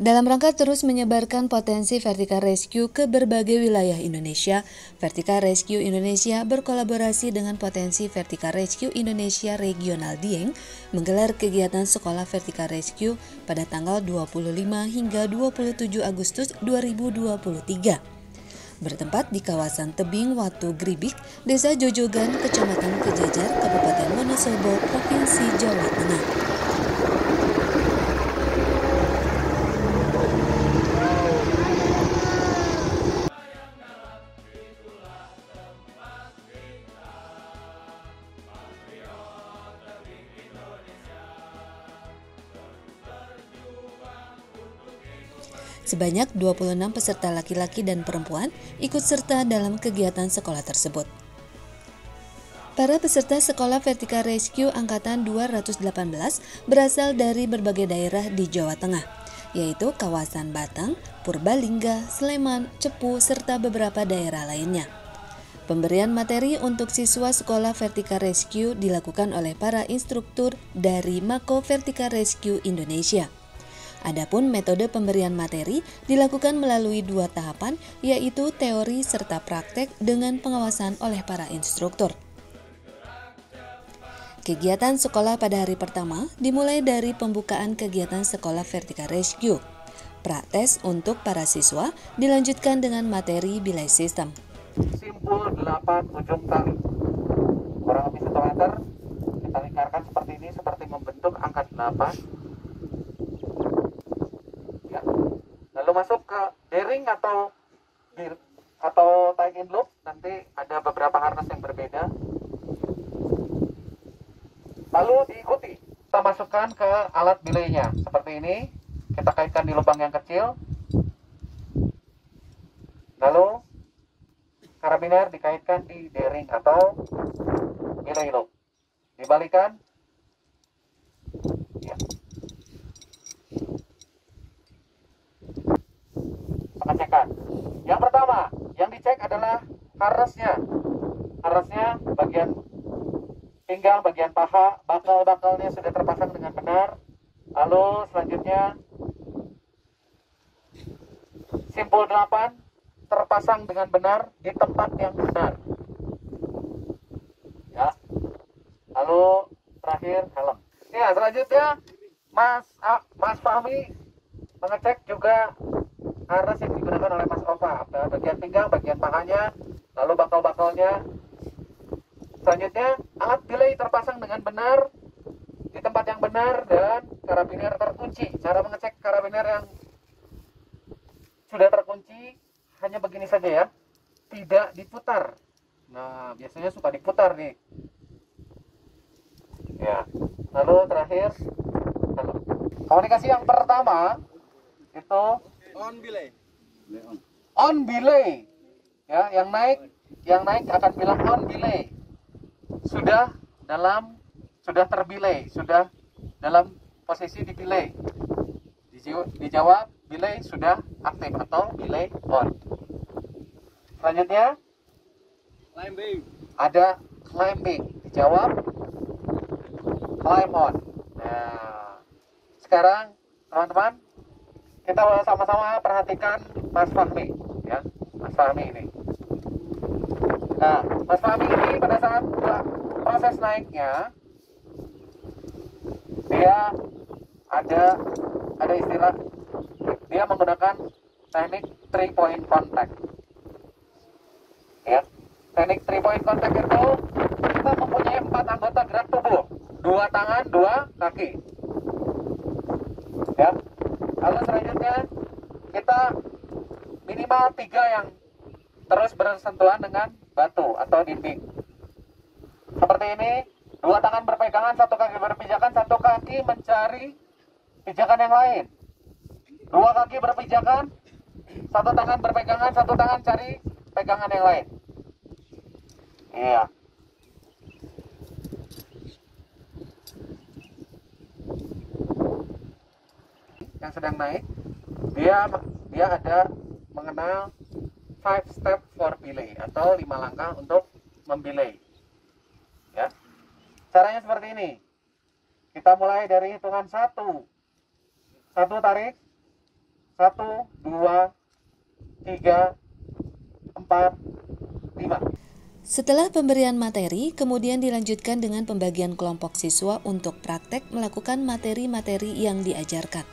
Dalam rangka terus menyebarkan potensi Vertical Rescue ke berbagai wilayah Indonesia, Vertical Rescue Indonesia berkolaborasi dengan Potensi Vertical Rescue Indonesia Regional Dieng menggelar kegiatan Sekolah Vertical Rescue pada tanggal 25 hingga 27 Agustus 2023. Bertempat di kawasan Tebing Watu Gribik, Desa Jojogan, Kecamatan Kejajar, Kabupaten Wonosobo, Provinsi Jawa Tengah. Sebanyak 26 peserta laki-laki dan perempuan ikut serta dalam kegiatan sekolah tersebut. Para peserta Sekolah Vertical Rescue Angkatan 218 berasal dari berbagai daerah di Jawa Tengah, yaitu kawasan Batang, Purbalingga, Sleman, Cepu, serta beberapa daerah lainnya. Pemberian materi untuk siswa Sekolah Vertical Rescue dilakukan oleh para instruktur dari Mako Vertical Rescue Indonesia. Adapun metode pemberian materi dilakukan melalui 2 tahapan, yaitu teori serta praktek dengan pengawasan oleh para instruktur. Kegiatan sekolah pada hari pertama dimulai dari pembukaan kegiatan Sekolah Vertical Rescue. Praktes untuk para siswa dilanjutkan dengan materi Bilai Sistem. Simpul 8 ujung tali, kurang lebih 1 meter, kita lingkarkan seperti ini, seperti membentuk angka 8. Ya. Lalu masuk ke D-ring atau tie-in loop, nanti ada beberapa harness yang berbeda. Lalu diikuti, kita masukkan ke alat belaynya seperti ini, kita kaitkan di lubang yang kecil. Lalu karabiner dikaitkan di D-ring atau belay loop, dibalikan. Ya. Pengecekan. Yang pertama, yang dicek adalah harnessnya. Harnessnya bagian pinggang, bagian paha, bakal-bakalnya sudah terpasang dengan benar. Lalu selanjutnya simpul 8 terpasang dengan benar di tempat yang benar. Ya. Lalu terakhir helm. Ya, selanjutnya Mas Fahmi mengecek juga harness yang digunakan oleh Mas Ova, bagian pinggang, bagian pahanya, lalu bakal-bakalnya. Selanjutnya, alat belay terpasang dengan benar di tempat yang benar dan karabiner terkunci. Cara mengecek karabiner yang sudah terkunci hanya begini saja ya, tidak diputar. Nah, biasanya suka diputar nih. Ya, lalu terakhir, komunikasi yang pertama itu on belay. Ya, yang naik akan bilang on belay. Sudah terbelay, sudah dalam posisi di belay. Dijawab belay sudah aktif atau belay on. Selanjutnya ada climbing, dijawab climb on. Nah, sekarang teman-teman kita sama-sama perhatikan Mas Fahmi, ya, Mas Fahmi ini. Nah, Mas Fahmi ini pada saat proses naiknya, dia ada istilah, dia menggunakan teknik 3 point contact. Ya, teknik 3 point contact itu kita mempunyai 4 anggota gerak tubuh, 2 tangan, 2 kaki. Ya. Lalu selanjutnya kita minimal 3 yang terus bersentuhan dengan batu atau dinding. Seperti ini, 2 tangan berpegangan, 1 kaki berpijakan, 1 kaki mencari pijakan yang lain. 2 kaki berpijakan, 1 tangan berpegangan, 1 tangan cari pegangan yang lain. Iya. Yang sedang naik, dia ada mengenal 5 step for belay atau 5 langkah untuk membelay. Ya. Caranya seperti ini. Kita mulai dari hitungan 1. 1 tarik, 1, 2, 3, 4, 5. Setelah pemberian materi, kemudian dilanjutkan dengan pembagian kelompok siswa untuk praktek melakukan materi-materi yang diajarkan.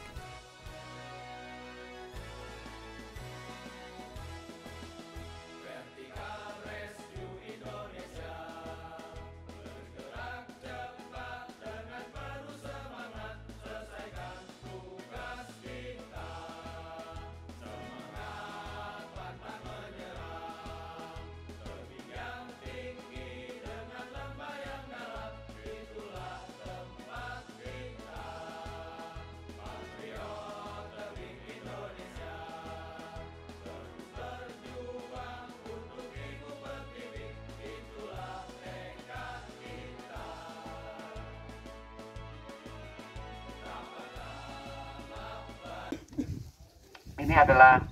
Ini adalah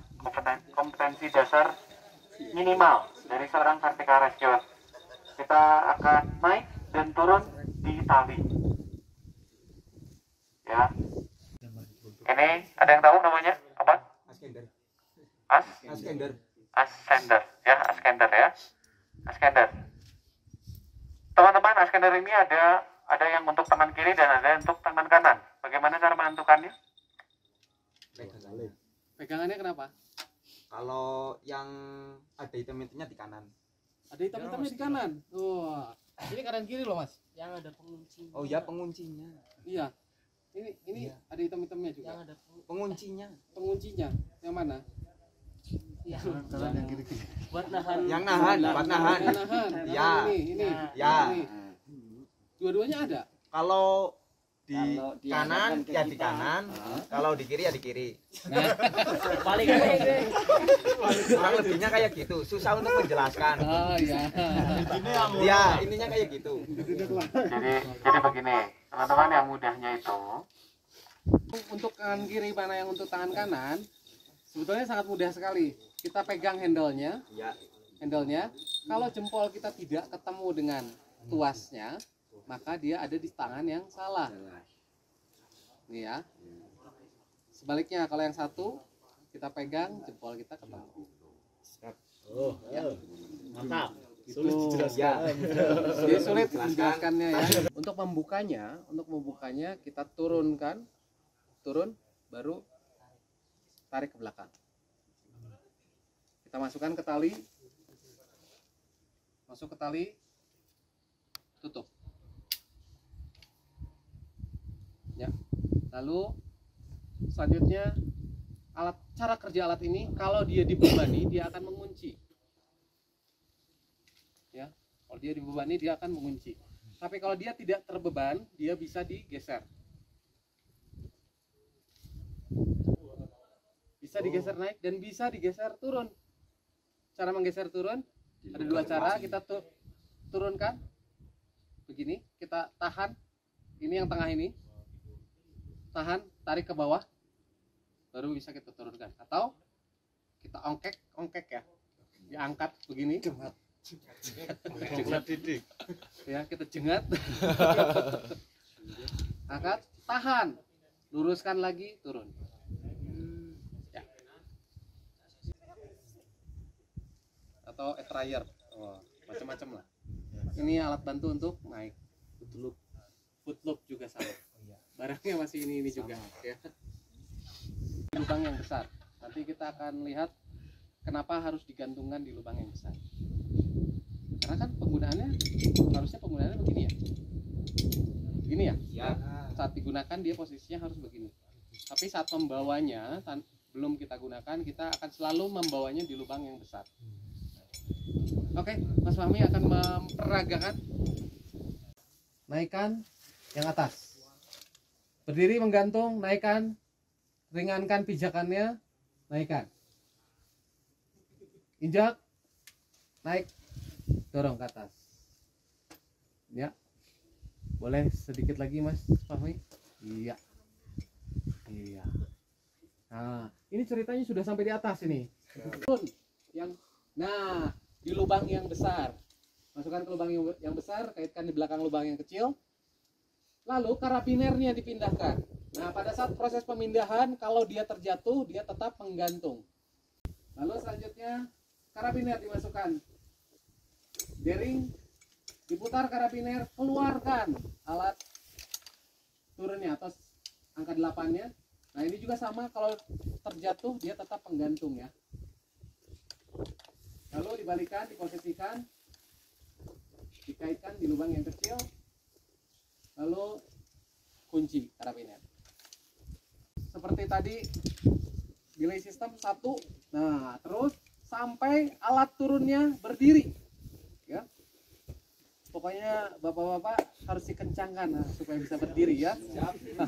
kompetensi dasar minimal dari seorang vertical rescuer. Kita akan naik dan turun di tali. Ya. Ini ada yang tahu namanya apa? Askender. Ascender ya, ascender ya. Ascender. Teman-teman, ascender ini ada yang untuk tangan kiri dan ada yang untuk tangan kanan. Bagaimana cara menentukannya? Pegangannya kenapa? Kalau yang ada hitam-hitamnya di kanan. Ada hitam-hitamnya di kanan. Wah, ini kanan kiri loh mas. Yang ada penguncinya. Oh ya, penguncinya. Iya. Ini Iya. ada hitam-hitamnya juga. Yang ada penguncinya. Penguncinya yang mana? Ya, yang kiri-kiri. Buat nahan. Yang nahan, buat nahan. Yang nahan. Ya. Ini. Ya. Ini. Dua-duanya ada. Kalau di Kalau kanan diarahkan ke ya di kita. kanan, kalau di kiri ya di kiri. Balik lagi. Kurang lebihnya kayak gitu. Susah untuk menjelaskan. Oh iya. Ya, intinya kayak gitu. Jadi begini, teman-teman, yang mudahnya itu Untuk tangan kiri mana yang untuk tangan kanan, sebetulnya sangat mudah sekali. Kita pegang handle-nya. Ya. Handle-nya. Kalau jempol kita tidak ketemu dengan tuasnya, maka dia ada di tangan yang salah. Nih ya. Sebaliknya kalau yang satu kita pegang, jempol kita ketemu. Oh, Ya. mantap. Gitu. Sulit dijelaskan. Jadi sulit menjelaskannya ya. Untuk membukanya kita turun, baru tarik ke belakang. Kita masukkan ke tali, masuk ke tali, tutup. Ya. Lalu selanjutnya cara kerja alat ini, kalau dia dibebani dia akan mengunci. Ya, kalau dia dibebani dia akan mengunci. Tapi kalau dia tidak terbeban, dia bisa digeser. Bisa digeser naik dan bisa digeser turun. Cara menggeser turun ada dua cara. Kita turunkan begini, kita tahan. Ini yang tengah ini. Tahan, tarik ke bawah. Baru bisa kita turunkan. Atau kita ongkek ya. Diangkat begini. Jengat didik. Ya, kita jengat. Angkat, tahan. Luruskan lagi, turun. Ya. Atau dryer. Oh, macam-macam lah. Ini alat bantu untuk naik. Foot loop juga sama. Barangnya masih ini juga ya. Lubang yang besar. Nanti kita akan lihat kenapa harus digantungkan di lubang yang besar. Karena kan harusnya penggunaannya begini ya. Begini ya. Ya. Saat digunakan dia posisinya harus begini. Tapi saat membawanya belum kita gunakan, kita akan selalu membawanya di lubang yang besar. Oke, Mas Fahmi akan memperagakan. Naikkan yang atas. Berdiri menggantung, naikkan, ringankan pijakannya, naikkan. Injak, naik, dorong ke atas. Ya, boleh sedikit lagi Mas Fahmi? Iya. Nah, ini ceritanya sudah sampai di atas ini. Nah, di lubang yang besar. Masukkan ke lubang yang besar, kaitkan di belakang lubang yang kecil. Lalu karabinernya dipindahkan. Nah, pada saat proses pemindahan, kalau dia terjatuh, dia tetap menggantung. Lalu selanjutnya, karabiner dimasukkan. Bearing diputar karabiner, keluarkan alat turunnya atau angka 8-nya. Nah, ini juga sama, kalau terjatuh dia tetap menggantung ya. Lalu dibalikan, diposisikan, dikaitkan di lubang yang kecil, lalu kunci karabiner. Seperti tadi delay system 1. Nah, terus sampai alat turunnya berdiri ya. Pokoknya bapak-bapak harus dikencangkan supaya bisa berdiri ya.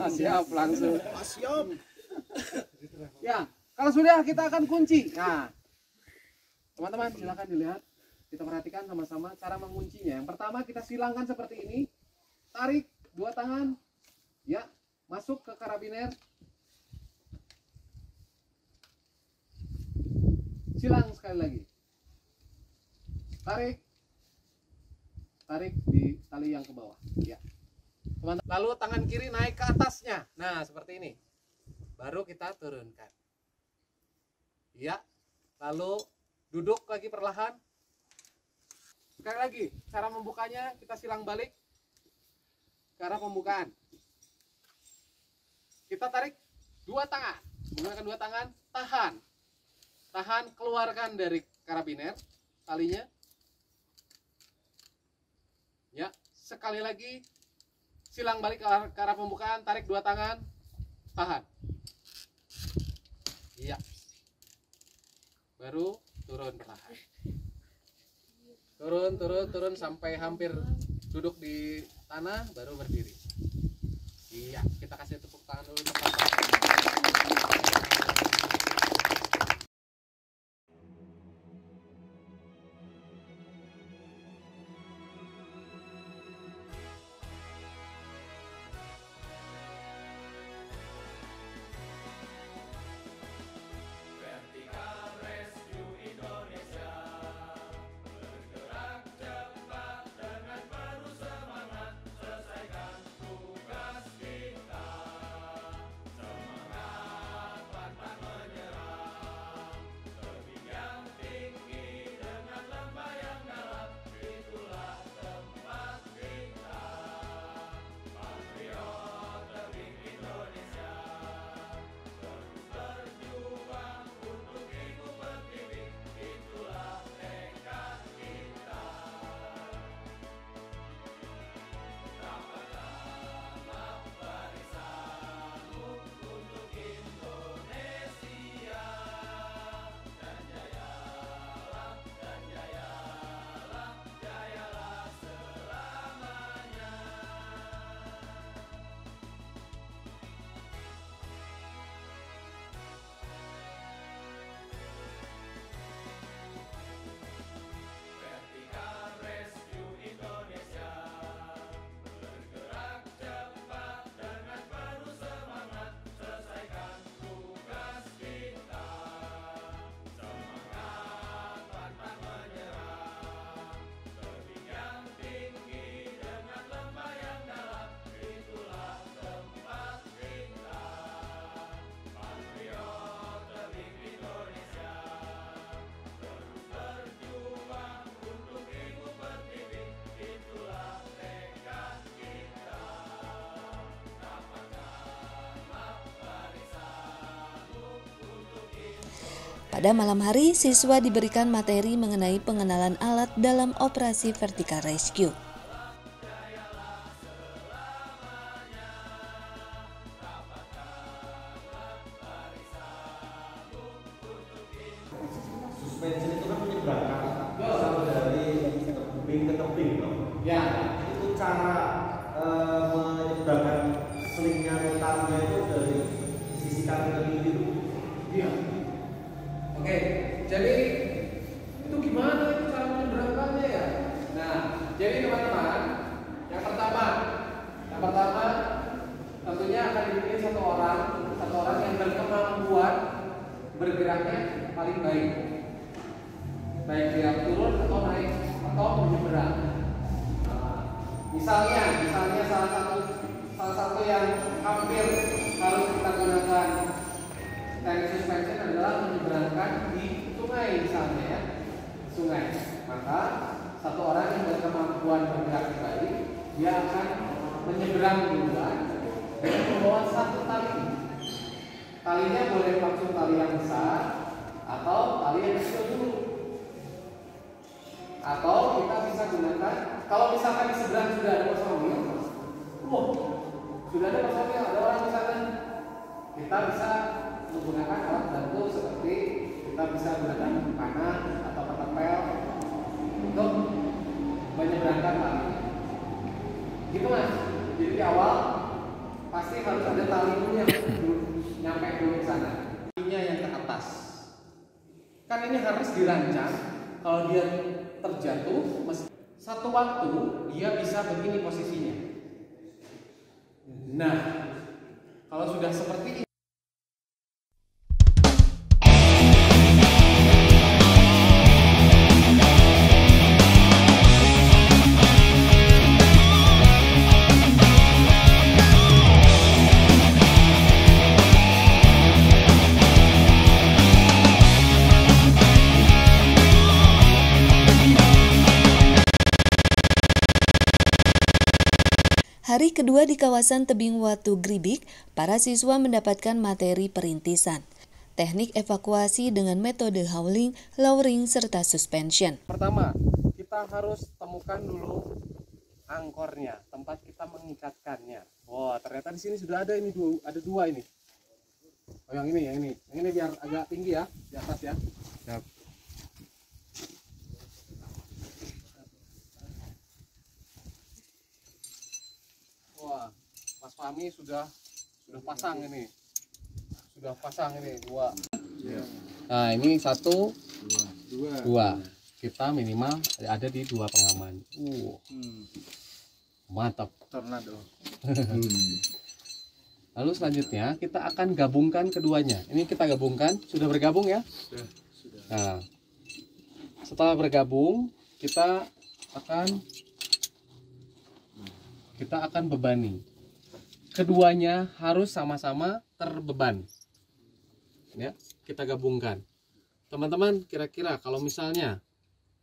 Siap langsung. Siap. Ya, kalau sudah kita akan kunci. Nah, teman-teman silakan dilihat. Kita perhatikan sama-sama cara menguncinya. Yang pertama kita silangkan seperti ini. Tarik dua tangan. Ya, masuk ke karabiner. Silang sekali lagi. Tarik di tali yang ke bawah. Ya. Lalu tangan kiri naik ke atasnya. Nah, seperti ini. Baru kita turunkan. Ya. Lalu duduk lagi perlahan. Sekali lagi, cara membukanya kita silang balik ke arah pembukaan. Kita tarik dua tangan. Menggunakan dua tangan, tahan, keluarkan dari karabiner talinya. Ya, sekali lagi silang balik ke arah pembukaan, tarik dua tangan, tahan. Iya. Baru turun perlahan. Turun sampai hampir duduk di tanah, baru berdiri. Iya, kita kasih tepuk tangan dulu. Pada malam hari, siswa diberikan materi mengenai pengenalan alat dalam operasi vertical rescue. Suspension itu kan menyeberangkan sama dari tebing ke tebing, loh. Ya. Itu cara menyeberangkan selingnya atau talinya itu dari sisi kanan ke kiri itu. Iya. Oke, jadi itu gimana itu cara menyeberangkannya ya? Nah, jadi teman-teman, yang pertama tentunya akan dipilih satu orang yang berkemampuan bergeraknya paling baik dia turun atau naik atau menyeberang. Nah, misalnya salah salah satu yang hampir harus kita gunakan teknik suspension adalah menyeberangkan di sungai misalnya ya, sungai. Maka satu orang yang berkemampuan bergerak kembali, dia akan menyeberang duluan dengan membawa satu tali. Talinya boleh langsung tali yang besar atau tali yang kecil dulu. Atau kita bisa gunakan, kalau misalkan di seberang sudah ada personil, sudah ada personil, ada orang di sana, kita bisa menggunakan alat bantu seperti kita bisa gunakan panah atau ketapel untuk menyeberangkan tali. Gitu mas. Jadi di awal pasti harus ada tali dulu yang nyampe dulu ke sana. Talinya yang ke atas. Kan ini harus dirancang kalau dia terjatuh, satu waktu dia bisa begini posisinya. Nah, kalau sudah seperti ini. Hari kedua di kawasan Tebing Watu Gribik, para siswa mendapatkan materi perintisan, teknik evakuasi dengan metode hauling, lowering, serta suspension. Pertama, kita harus temukan dulu angkornya, tempat kita mengikatkannya. Wah, ternyata di sini sudah ada ini ada dua ini. Oh, yang ini biar agak tinggi ya, di atas ya. Siap. Wah, Mas Fahmi sudah pasang ini. Sudah pasang ini dua. Nah, ini satu, dua. Kita minimal ada di dua pengaman. Mantap. Tornado. Lalu selanjutnya kita akan gabungkan keduanya. Ini kita gabungkan, sudah bergabung ya? Sudah. Nah, setelah bergabung kita akan bebani. Keduanya harus sama-sama terbeban. Ya, kita gabungkan. Teman-teman, kira-kira kalau misalnya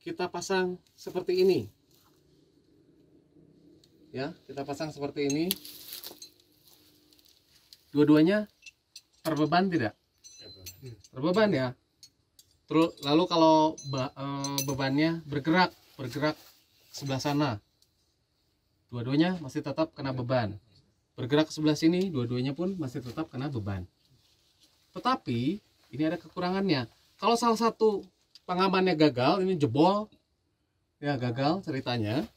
kita pasang seperti ini. Ya, kita pasang seperti ini. Dua-duanya terbeban tidak? Terbeban ya. Terus lalu kalau bebannya bergerak sebelah sana, dua-duanya masih tetap kena beban. Bergerak ke sebelah sini, dua-duanya pun masih tetap kena beban. Tetapi ini ada kekurangannya. Kalau salah satu pengamannya gagal, ini jebol, ya gagal ceritanya.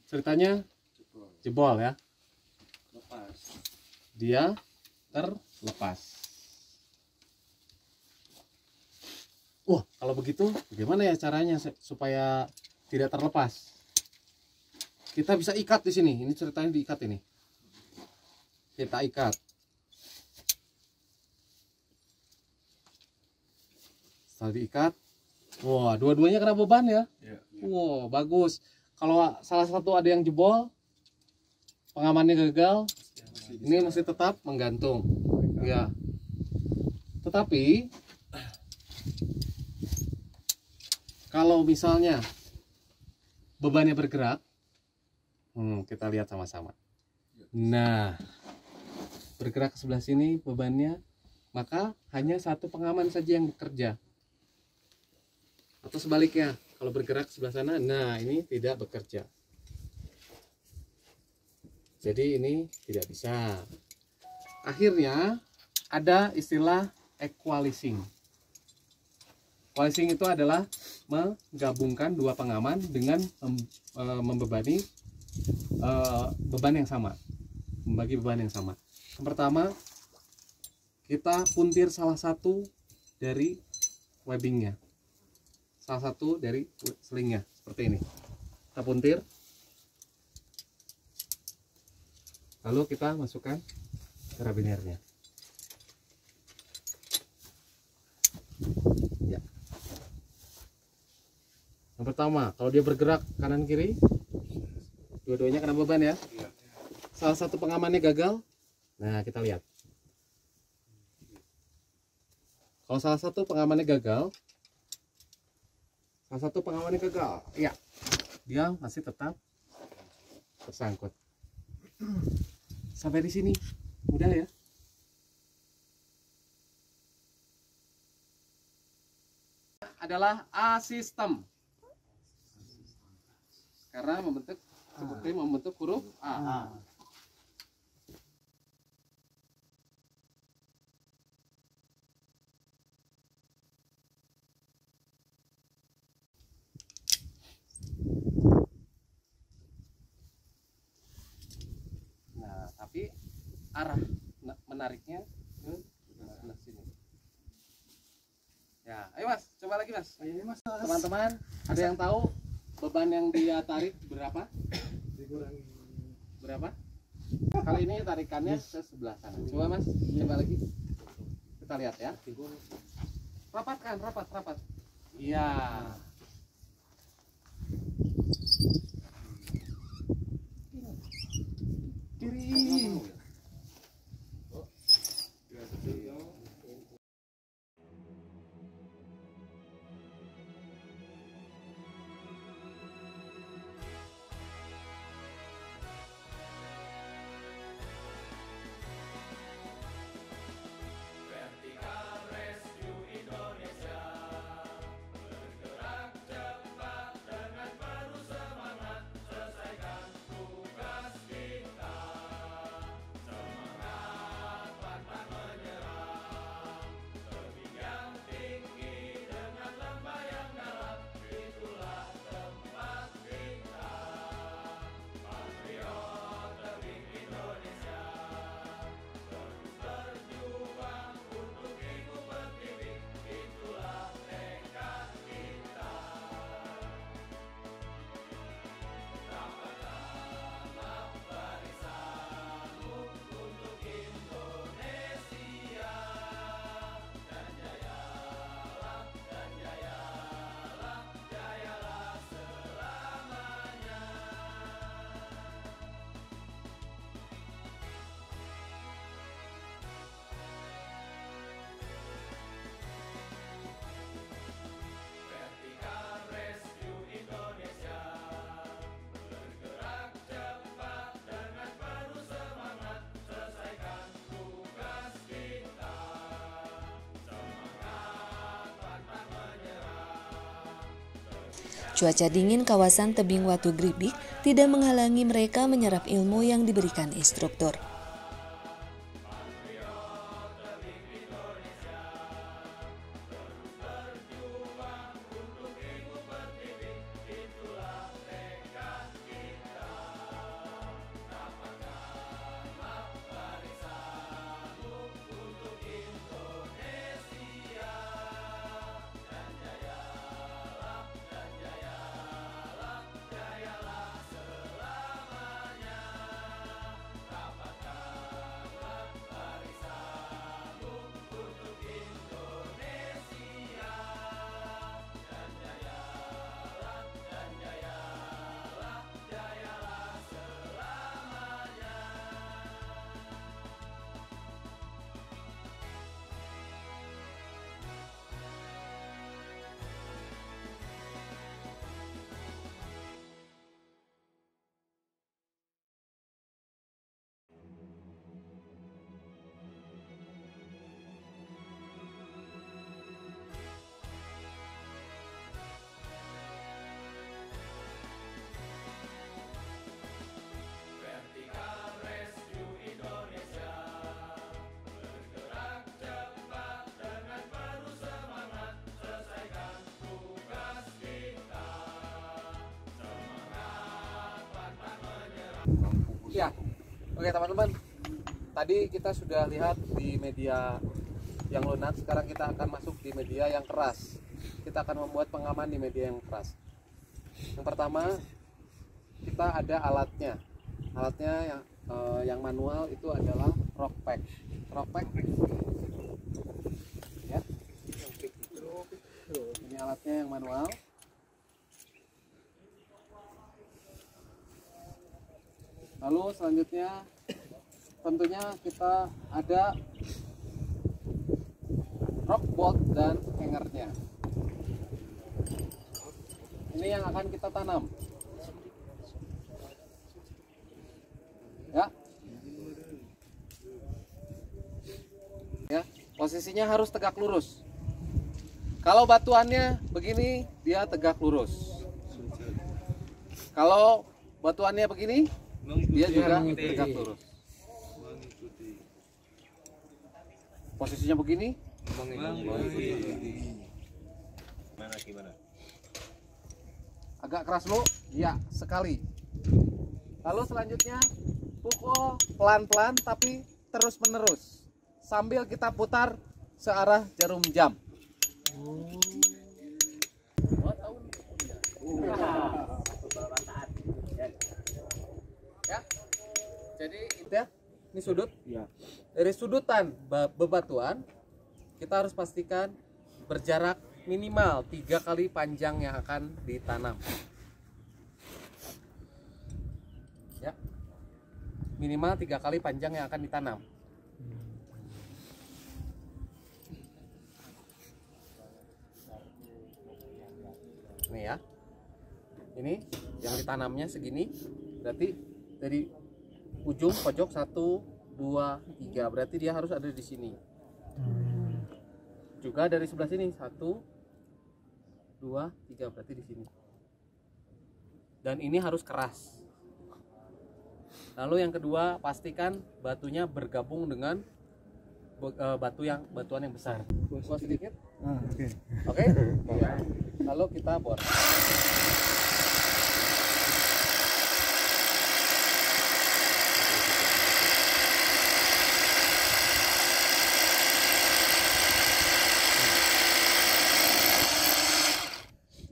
Ceritanya jebol ya. Dia terlepas. Wah, kalau begitu bagaimana ya caranya supaya tidak terlepas? Kita bisa ikat di sini. Ini ceritanya diikat ini. Kita ikat. Setelah diikat, wah, dua-duanya kena beban ya. Wow, bagus. Kalau salah satu ada yang jebol, pengamannya gagal, ini masih tetap menggantung. Ya. Tetapi kalau misalnya bebannya bergerak, kita lihat sama-sama. Nah, bergerak ke sebelah sini bebannya, maka hanya satu pengaman saja yang bekerja. Atau sebaliknya, kalau bergerak ke sebelah sana, nah ini tidak bekerja. Jadi ini tidak bisa. Akhirnya ada istilah equalizing. Equalizing itu adalah menggabungkan dua pengaman dengan membebani beban yang sama, membagi beban yang sama. Yang pertama, kita puntir salah satu dari webbingnya, salah satu dari selingnya seperti ini. Kita puntir, lalu kita masukkan karabinernya. Ya. Yang pertama, kalau dia bergerak kanan kiri, dua-duanya kena beban ya. Salah satu pengamannya gagal. Nah, kita lihat. Kalau salah satu pengamannya gagal, ya, dia masih tetap tersangkut. Sampai di sini, mudah ya. Adalah A sistem. Karena membentuk huruf A. Nah, tapi arah menariknya ke sebelah sini. Ya, ayo Mas, coba lagi Mas. Teman-teman, ada yang tahu beban yang dia tarik berapa? Berapa? Kali ini tarikannya ke sebelah sana. Coba Mas, coba lagi. Kita lihat ya. Rapatkan, rapat. Iya. Kiri. Cuaca dingin kawasan tebing Watu Gribik tidak menghalangi mereka menyerap ilmu yang diberikan instruktur. Ya, oke teman-teman. Tadi kita sudah lihat di media yang lunak, sekarang kita akan masuk di media yang keras. Kita akan membuat pengaman di media yang keras. Yang pertama, kita ada alatnya. Alatnya yang manual itu adalah rock pack. Ya. Ini alatnya yang manual. Lalu selanjutnya tentunya kita ada rock bolt dan hangernya. Ini yang akan kita tanam. Ya. Ya, posisinya harus tegak lurus. Kalau batuannya begini, dia tegak lurus. Kalau batuannya begini, dia juga tegak lurus. Posisinya begini, Gimana? agak keras dulu, ya sekali. Lalu selanjutnya pukul pelan-pelan tapi terus menerus sambil kita putar searah jarum jam. Ya, jadi itu ya, ini sudut. Dari sudutan bebatuan kita harus pastikan berjarak minimal 3 kali panjang yang akan ditanam. Ya, minimal 3 kali panjang yang akan ditanam. Nih ya, ini yang ditanamnya segini, berarti dari ujung pojok 1, 2, 3, berarti dia harus ada di sini. Juga dari sebelah sini 1, 2, 3, berarti di sini. Dan ini harus keras. Lalu yang kedua, pastikan batunya bergabung dengan batuan yang besar. Bos sedikit. Oke. Lalu kita bor.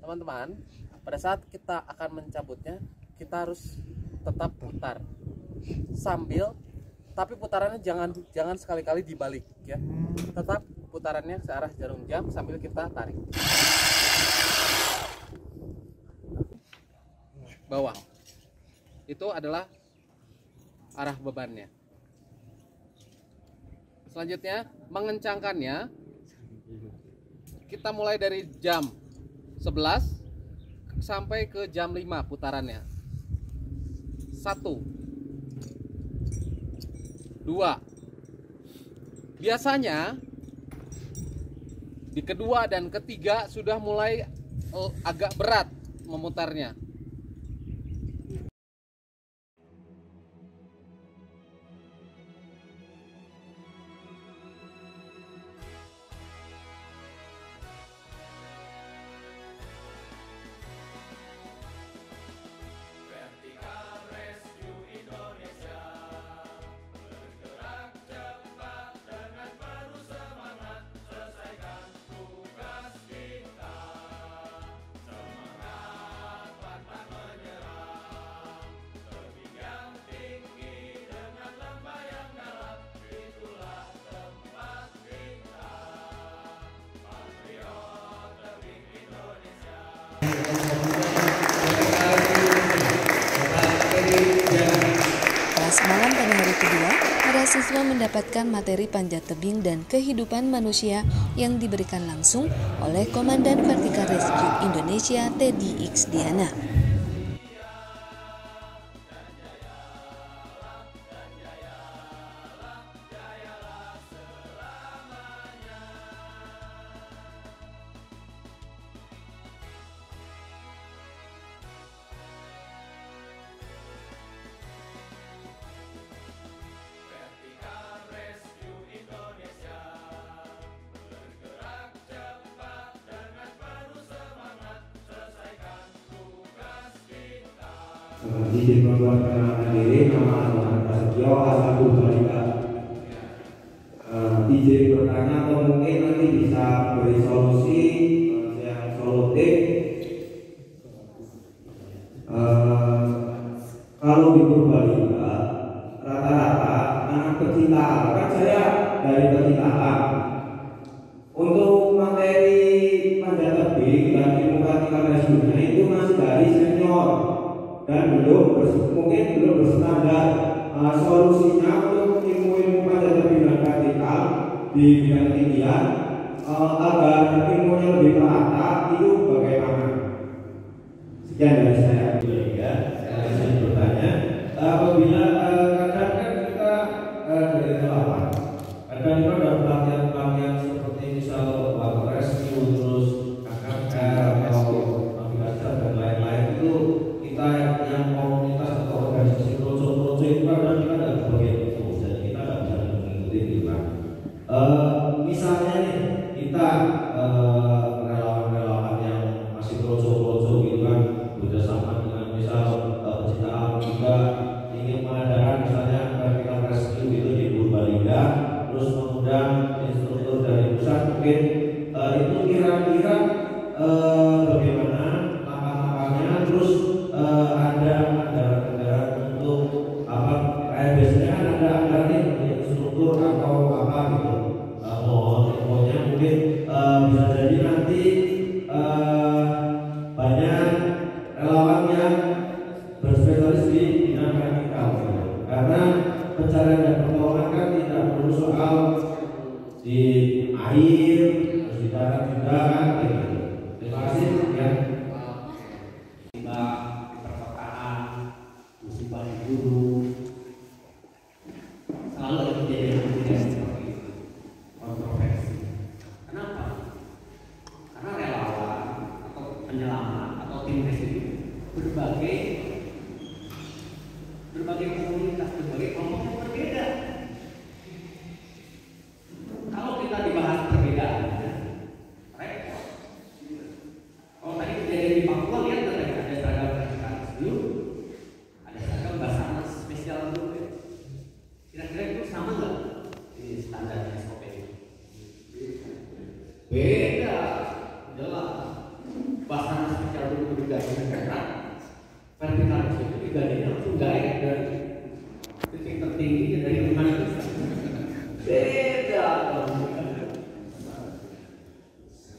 Teman-teman, pada saat kita akan mencabutnya, kita harus tetap putar sambil, tapi putarannya jangan sekali-kali dibalik ya. Tetap putarannya searah jarum jam sambil kita tarik bawah. Itu adalah arah bebannya. Selanjutnya mengencangkannya, kita mulai dari jam 11 sampai ke jam 5 putarannya. 1, 2. Biasanya di kedua dan ketiga sudah mulai agak berat memutarnya. Kelas malam pada hari kedua, para siswa mendapatkan materi panjat tebing dan kehidupan manusia yang diberikan langsung oleh Komandan Vertical Rescue Indonesia Teddy X Diana. Izin membuat perkenalkan diri, nama Tuhan Prasetyo, asal Purbalingga. Izin bertanya atau mungkin nanti bisa beri solusi yang solutif. Kalau di Purbalingga rata-rata anak pecinta, kan saya dari pecinta alam. Untuk materi panjat tebing dan ilmu vertikal rescue-nya itu masih dari senior dan belum mungkin mungkin belum berstandar. Solusinya untuk ilmu-ilmu pada bidang vertikal di bidang ketinggian agar ilmunya lebih merata itu bagaimana? Sekian dari saya. Saya bertanya, apabila kadang kan kita dari relawan, kadang itu ada pelatihan seperti misal water rescue, terus KKR atau navigasi dan lain-lain itu kita yang komunitas atau organisasi projo itu kadang kita ada bagian itu, jadi kita tidak bisa mengikuti itu kan. Misalnya nih kita relawan-relawan yang masih projo gitu kan bekerjasama dengan misal pecinta alam juga ingin mengadakan misalnya vertical rescue gitu di Purbalingga, terus mengundang instruktur dari pusat mungkin itu kira-kira bagaimana langkah-langkahnya, terus ada anggaran untuk apa kayak biasanya kan ada anggaran nih instruktur atau apa gitu. Pokoknya mungkin bisa jadi nanti banyak relawan yang berspesialis di bidang vertikal gitu. Karena pencarian dan pertolongan kan tidak perlu soal di air, terus di darat juga kan gitu. Terima kasih ya. Musibah di perkotaan, musibah di gunung, selalu ada kejadian-kejadian seperti itu, kontroversi. Kenapa? Karena relawan atau penyelamat atau tim rescue berbagai komunitas, berbagai kelompok yang berbeda. Kalau kita dibahas perbedaan, repot. Kalau tadi kejadian di Papua, lihat ada seragam vertikal dulu, ada seragam Basarnas spesial dulu. Kira-kira itu sama nggak di standar SOP ini? Beda, jelas. Basarnas spesial dulu digajinya ketat, vertikal itu digajinya langsung direct dari titik tertinggi dari rumah itu. Beda,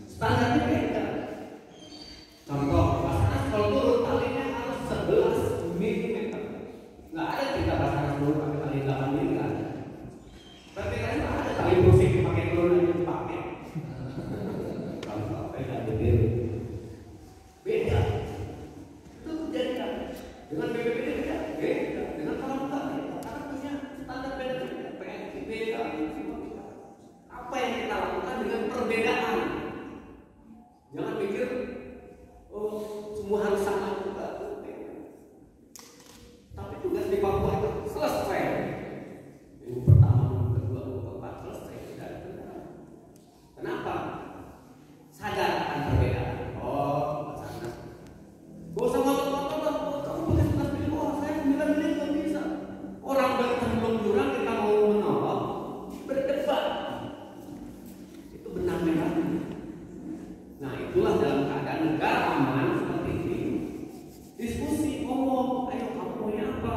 standarnya beda. Contoh, Basarnas kalau turun talinya harus 11 mm. Nggak ada cerita Basarnas turun pakai tali 8 mm. Berarti kan nggak ada tali musik dipakai turun aja dipakai. Kalau sampai nggak begitu, beda. Itu beda. Dengan BPBD beda, dengan pramuka beda. Karena punya standar beda-beda. PNP beda. Apa yang kita lakukan dengan perbedaan? Jangan pikir semua harus sama juga. Tapi tugas di Papua itu selesai. Minggu pertama, minggu kedua, minggu keempat selesai. Tidak ada perbedaan. Kenapa? Sadar akan perbedaan. Basarnas. Gak usah ngotot-ngotot. Kamu punya tugas di bawah saya 9 menit nggak bisa. Orang belum jurang kita mau menolong, berdebat. Itu benar memang. Nah itulah dalam keadaan negara aman seperti ini, diskusi, ngomong, ayo kamu maunya apa?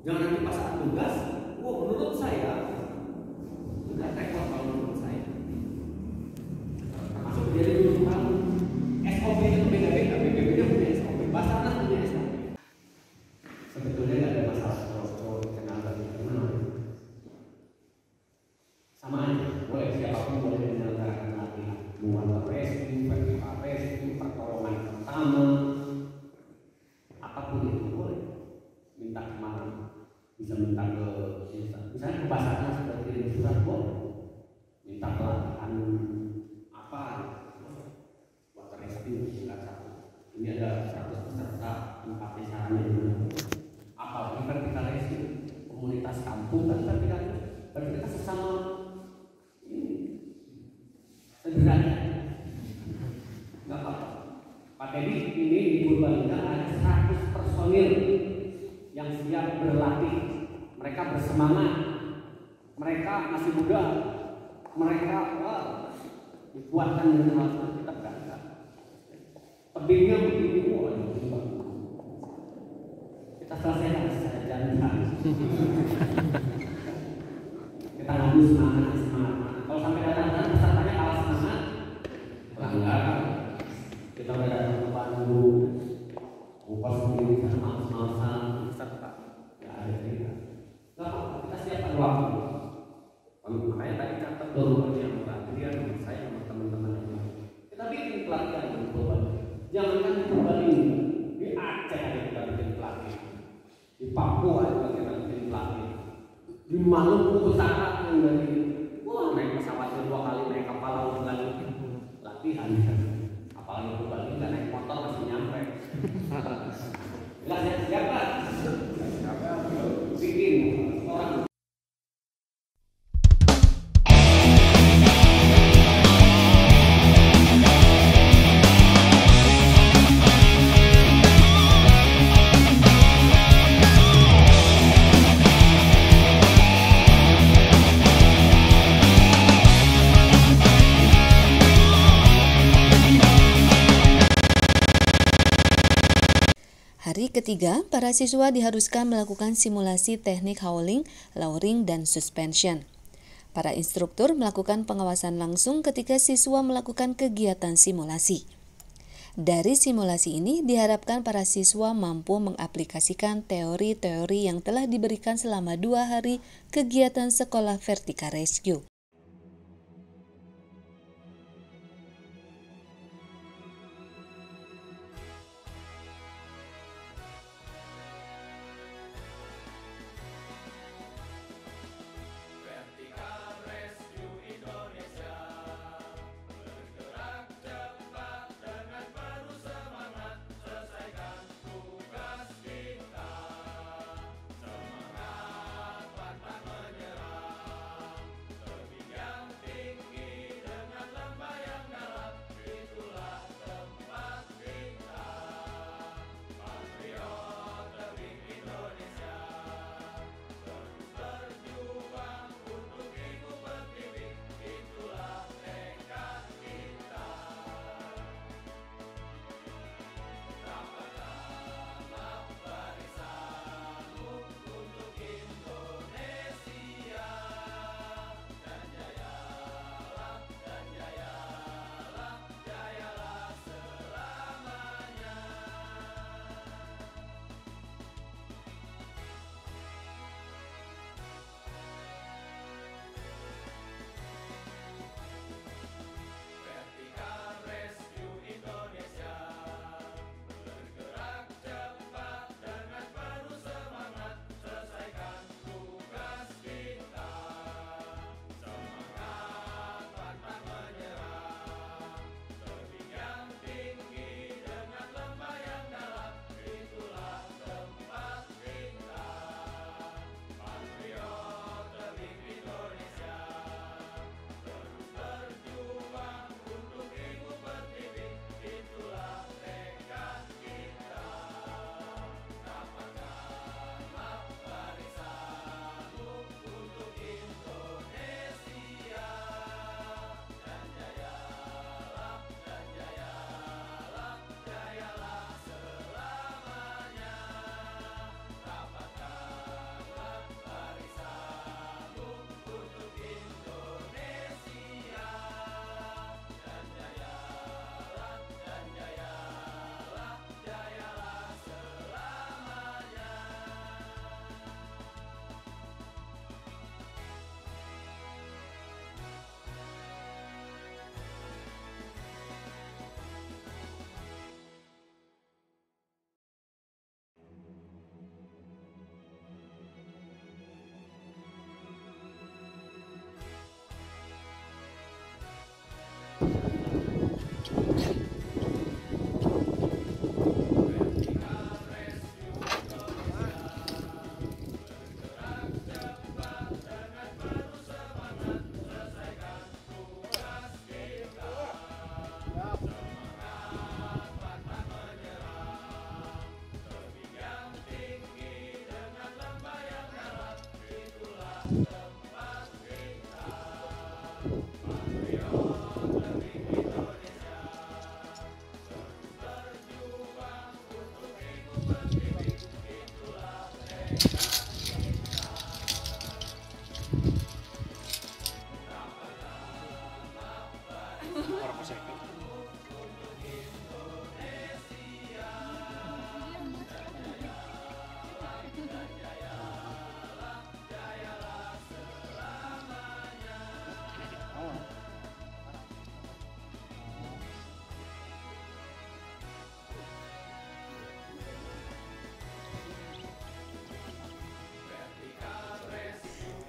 Jangan nanti pas saat tugas, menurut saya sudah rekor kalau menurut saya. Termasuk jadi dulu kamu SOP itu beda-beda, BPBD punya SOP, Basarnas punya SOP. Sebetulnya nggak ada masalah kalau kenal dan gimana. Sama aja, boleh siapapun boleh menyelenggarakan latihan, water rescue, vertical rescue, pertolongan pertama, apapun itu boleh. Minta kemana? Bisa minta ke misalnya ke Basarnas seperti kirim surat boleh. Minta pelatihan apa? Water rescue tingkat 1. Ini ada 100 peserta, tempatnya caranya gimana? Apalagi vertical rescue, komunitas kampung kan vertical sesama sederhana, nggak apa-apa. Pak Teddy ini di Purbalingga ada 100 personil yang siap berlatih. Mereka bersemangat, mereka masih muda, mereka dikuatkan dengan hal seperti kita berangkat. Tebingnya begini, kita selesaikan secara jantan. Kita ngadu semangat. Kalau sampai datang pesertanya kalah semangat, pelanggaran. Kita udah datang ke Bandung, Ongkos sendiri kan males-malesan serta nggak ada cerita. Nggak apa-apa, kita siapkan waktu. Makanya tadi catat dulu yang pelatihan saya sama teman-teman yang lain. Kita bikin pelatihan di Purbalingga. Jangankan di Purbalingga, di Aceh ada kita bikin pelatihan, di Papua juga kita bikin pelatihan, di Maluku Utara yang dari naik pesawat 2 kali, naik kapal laut lagi latihan. Apalagi Purbalingga naik motor masih nyampe. Jelas ya, siapa? Bikin orang. Hari ketiga, para siswa diharuskan melakukan simulasi teknik hauling, lowering, dan suspension. Para instruktur melakukan pengawasan langsung ketika siswa melakukan kegiatan simulasi. Dari simulasi ini diharapkan para siswa mampu mengaplikasikan teori-teori yang telah diberikan selama 2 hari kegiatan sekolah Vertika Rescue.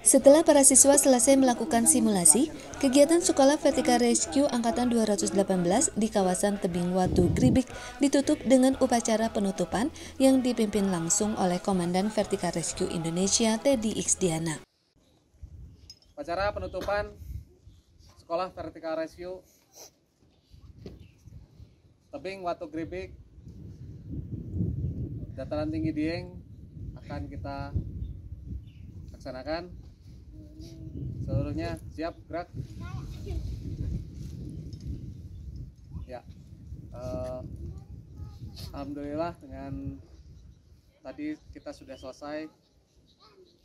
Setelah para siswa selesai melakukan simulasi, kegiatan Sekolah Vertika Rescue Angkatan 218 di kawasan Tebing Watu Gribik ditutup dengan upacara penutupan yang dipimpin langsung oleh Komandan Vertika Rescue Indonesia Teddy Iksdiana. Upacara penutupan Sekolah Vertika Rescue Tebing Watu Gribik Dataran Tinggi Dieng akan kita laksanakan. Seluruhnya siap gerak. Ya, alhamdulillah dengan tadi kita sudah selesai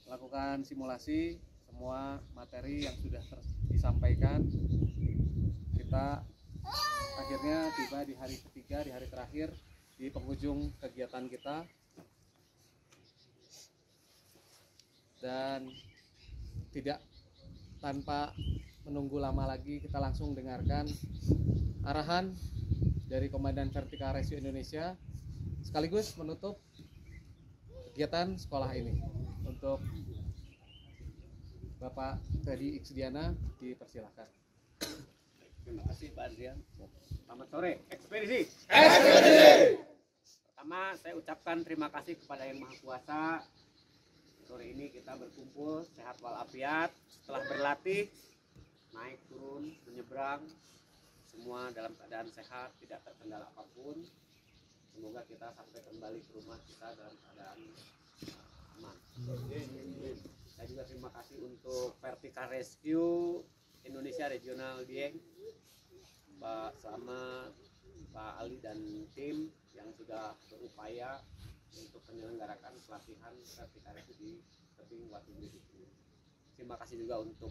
melakukan simulasi semua materi yang sudah disampaikan. Kita akhirnya tiba di hari ketiga, di hari terakhir di penghujung kegiatan kita, dan tidak tanpa menunggu lama lagi kita langsung dengarkan arahan dari Komandan Vertika Rescue Indonesia sekaligus menutup kegiatan sekolah ini. Untuk Bapak Teddy Iksdiana dipersilahkan. Terima kasih Pak Adrian. Selamat sore, ekspedisi. Pertama saya ucapkan terima kasih kepada Yang Maha Kuasa. Sore ini kita berkumpul sehat walafiat setelah berlatih naik turun menyeberang semua dalam keadaan sehat, tidak terkendala apapun. Semoga kita sampai kembali ke rumah kita dalam keadaan aman. Saya juga terima kasih untuk Vertika Rescue Indonesia Regional Dieng, Pak Slamet, Pak Ali dan tim yang sudah berupaya untuk menyelenggarakan pelatihan Vertika Rescue di Tebing Watu Gribik. Terima kasih juga untuk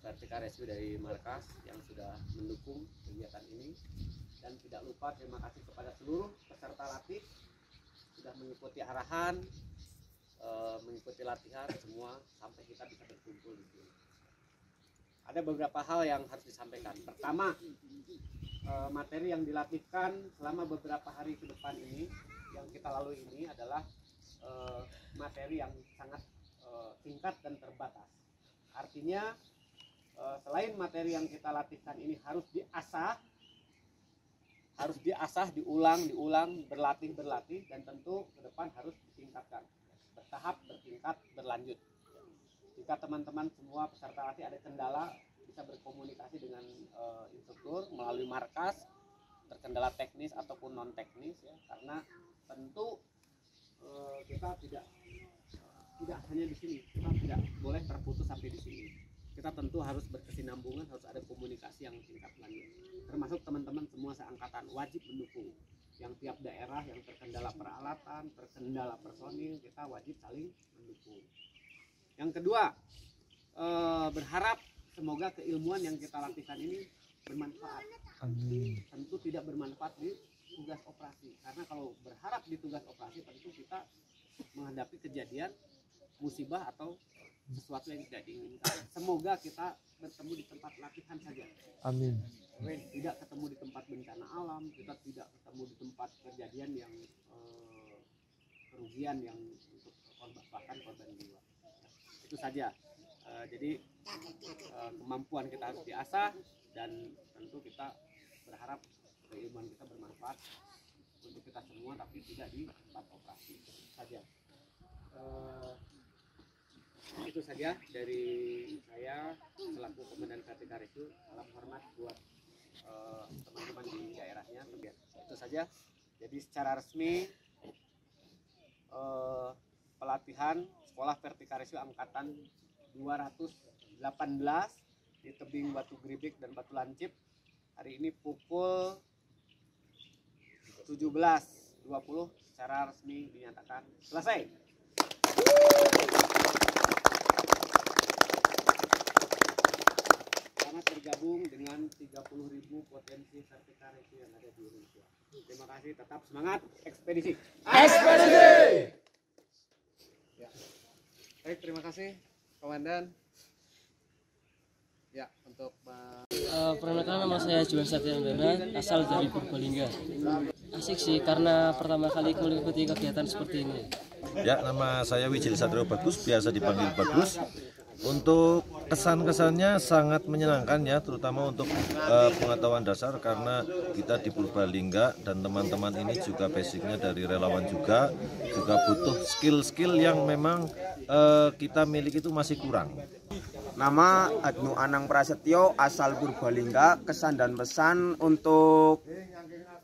Vertika Rescue dari markas yang sudah mendukung kegiatan ini, dan tidak lupa terima kasih kepada seluruh peserta latih sudah mengikuti arahan, mengikuti latihan semua sampai kita bisa berkumpul di sini. Ada beberapa hal yang harus disampaikan. Pertama, materi yang dilatihkan selama beberapa hari ke depan ini yang kita lalui ini adalah materi yang sangat singkat dan terbatas. Artinya selain materi yang kita latihkan ini harus diasah, diulang, berlatih, dan tentu ke depan harus ditingkatkan, bertahap, bertingkat, berlanjut. Jika teman-teman semua peserta latih ada kendala, bisa berkomunikasi dengan instruktur melalui markas, terkendala teknis ataupun non teknis ya, karena tentu kita tidak hanya di sini, kita tidak boleh terputus sampai di sini. Kita tentu harus berkesinambungan, harus ada komunikasi yang tingkat lanjut. Termasuk teman-teman semua seangkatan wajib mendukung. Yang tiap daerah yang terkendala peralatan, terkendala personil, kita wajib saling mendukung. Yang kedua, berharap semoga keilmuan yang kita latihkan ini bermanfaat. Amin. Tentu tidak bermanfaat di tugas operasi, karena kalau berharap di tugas operasi tentu kita menghadapi kejadian musibah atau sesuatu yang tidak diinginkan. Semoga kita bertemu di tempat latihan saja. Amin. Tidak ketemu di tempat bencana alam, kita tidak ketemu di tempat kejadian yang kerugian yang untuk bahkan korban jiwa. Itu saja. Jadi kemampuan kita harus diasah, dan tentu kita berharap keilmuan kita bermanfaat untuk kita semua, tapi tidak di tempat operasi. Itu saja. Itu saja dari saya selaku Komandan Vertika Rescue. Salam hormat buat teman-teman di daerahnya. Itu saja. Jadi secara resmi pelatihan Sekolah Vertika Rescue Angkatan 218 di Tebing Watu Gribik dan Batu Lancip hari ini pukul 17.20 secara resmi dinyatakan selesai. Karena tergabung dengan 30.000 potensi Vertika Rescue yang ada di Indonesia. Terima kasih, tetap semangat ekspedisi. Ekspedisi. Ya. Baik, terima kasih Komandan. Ya, untuk perkenalkan nama saya Juan Satya Andana, asal dari Purbalingga. Asik sih, karena pertama kali mengikuti kegiatan seperti ini. Ya, nama saya Wijil Satrio Bagus, biasa dipanggil Bagus. Untuk kesan-kesannya sangat menyenangkan ya, terutama untuk pengetahuan dasar, karena kita di Purbalingga dan teman-teman ini juga basicnya dari relawan juga butuh skill-skill yang memang kita miliki itu masih kurang. Nama Adnu Anang Prasetyo, asal Purbalingga. Kesan dan pesan untuk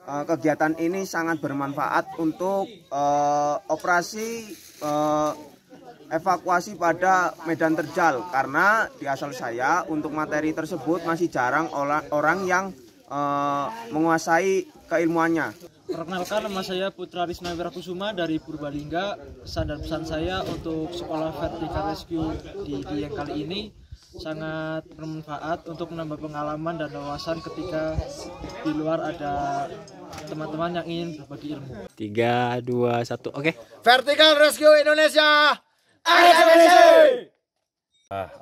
kegiatan ini sangat bermanfaat untuk operasi evakuasi pada medan terjal, karena di asal saya untuk materi tersebut masih jarang orang yang menguasai keilmuannya. Perkenalkan, nama saya Putra Risna Wirakusuma dari Purbalingga. Kesan dan pesan saya untuk sekolah Vertical Rescue di yang kali ini sangat bermanfaat untuk menambah pengalaman dan wawasan ketika di luar ada teman-teman yang ingin berbagi ilmu. 3, 2, 1, oke. Vertical Rescue Indonesia.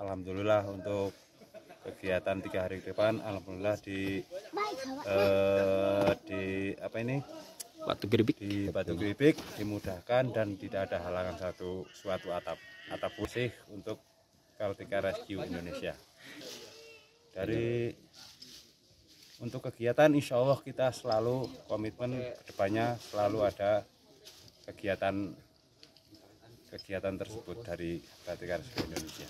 Alhamdulillah untuk kegiatan 3 hari ke depan, alhamdulillah di Batu Geribik. Di Batu Geribik dimudahkan dan tidak ada halangan suatu atap bersih untuk Vertical Rescue Indonesia. Untuk kegiatan, insya Allah kita selalu komitmen kedepannya selalu ada kegiatan tersebut dari Vertical Rescue Indonesia.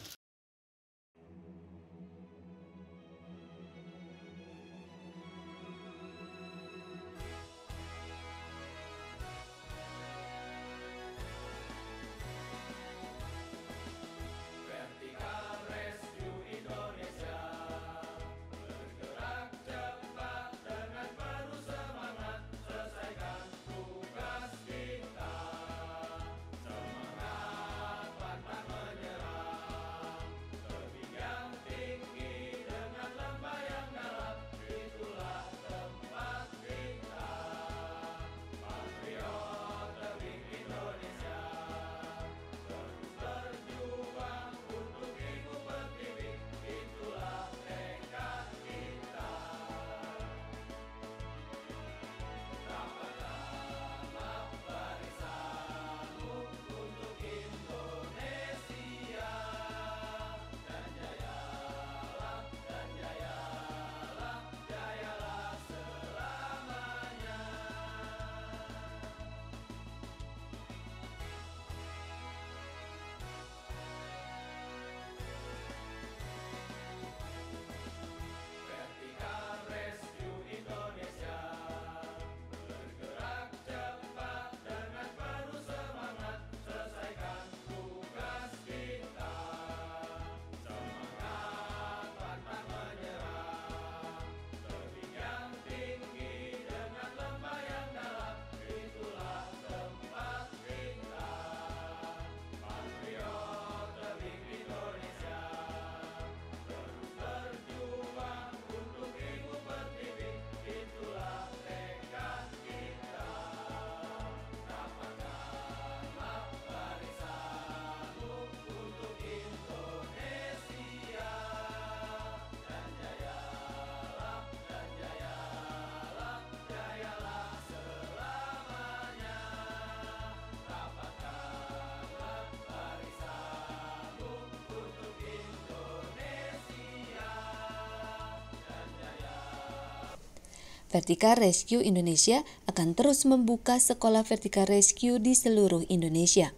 Vertical Rescue Indonesia akan terus membuka sekolah Vertical Rescue di seluruh Indonesia.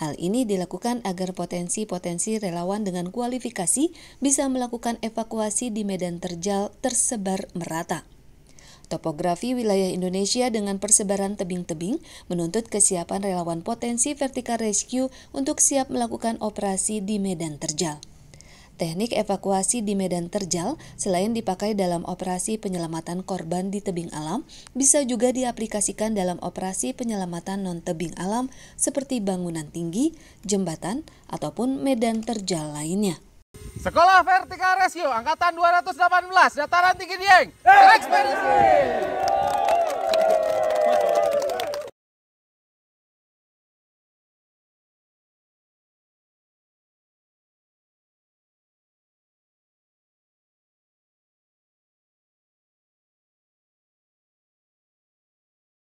Hal ini dilakukan agar potensi-potensi relawan dengan kualifikasi bisa melakukan evakuasi di medan terjal tersebar merata. Topografi wilayah Indonesia dengan persebaran tebing-tebing menuntut kesiapan relawan potensi Vertical Rescue untuk siap melakukan operasi di medan terjal. Teknik evakuasi di medan terjal selain dipakai dalam operasi penyelamatan korban di tebing alam, bisa juga diaplikasikan dalam operasi penyelamatan non-tebing alam seperti bangunan tinggi, jembatan, ataupun medan terjal lainnya. Sekolah Vertical Rescue Angkatan 218 Dataran Tinggi Dieng, ekspedisi!